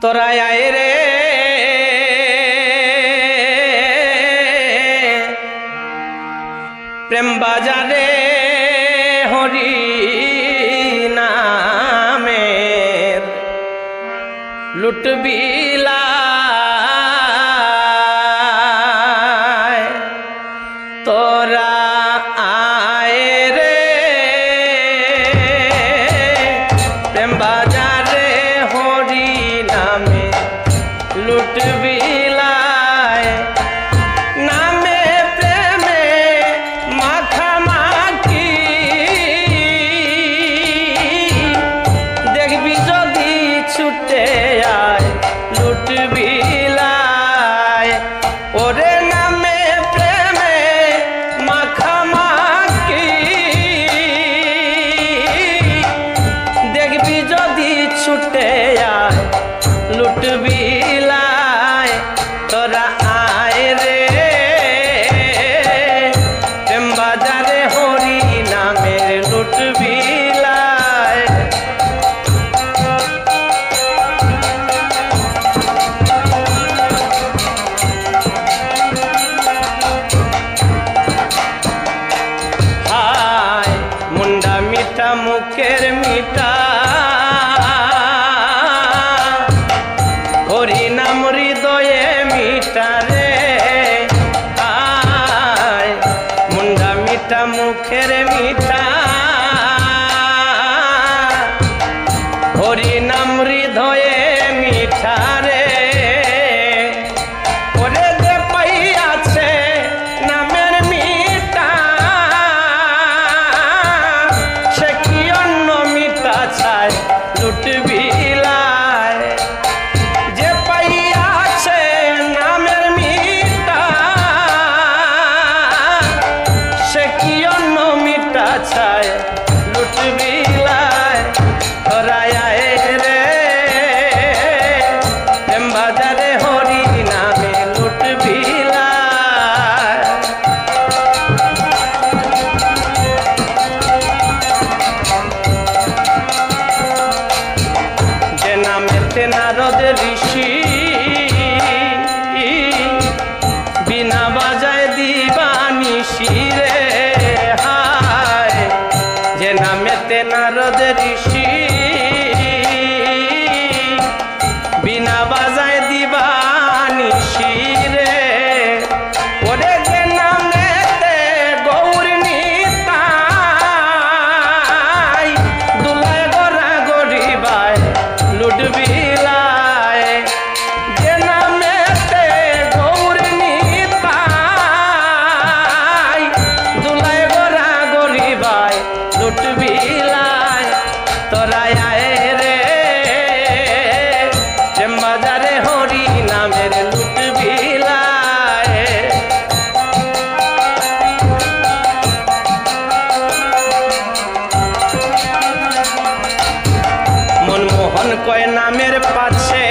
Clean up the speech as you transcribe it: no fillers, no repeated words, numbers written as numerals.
তোরা আয় রে প্রেম বাজারে হরি নামের লুটবিলায় তোরা আয় রে প্রেম বাজারে হরি নামে লুটবিলায় নামে প্রেমে মাখামাখি দেখবি যদি ছুটে আয় লুটবিলায় ওরে নামে প্রেমে মাখামাখি দেখবি যদি ছুটে আয় লুটবিলায় তোরা আয় রে প্রেম বাজারে হরি নামের লুটবিলায় হায় মুন্ডা মিঠা মুখের মিঠা হরি নাম হৃদয়ে মিঠা রে আয় মুন্ডা মিঠা মুখের মিঠা হরি নাম হৃদয়ে মিঠা রে ওরে যে পাইয়াছে নামের মিঠা সে কি অন্য মিঠা চায় লুটবিলায় যে পাইয়াছে নামের মিঠা সে কি অন্য মিঠা চায় লুটবিলায় তোরা আয় রে প্রেম বাজারে হরি নামে লুটবিলায় যে নামেতে নারদ ঋষি বিনা বাজায় দিবানিশি রে হায় যে নামেতে নারদ ঋষি বিনা বাজায় দিবানিশি রে ওরে যে নামেতে গৌর নিতাই দুলায় গোরা গরিবায় লুটবিলায় যে নামেতে গৌর নিতাই দুলায় গোরা গরিবায় লুটবিলায় তোরা আয় রে প্রেম বাজারে হরি নামের লুটবিলায় মনমোহন কয় নামের পাছে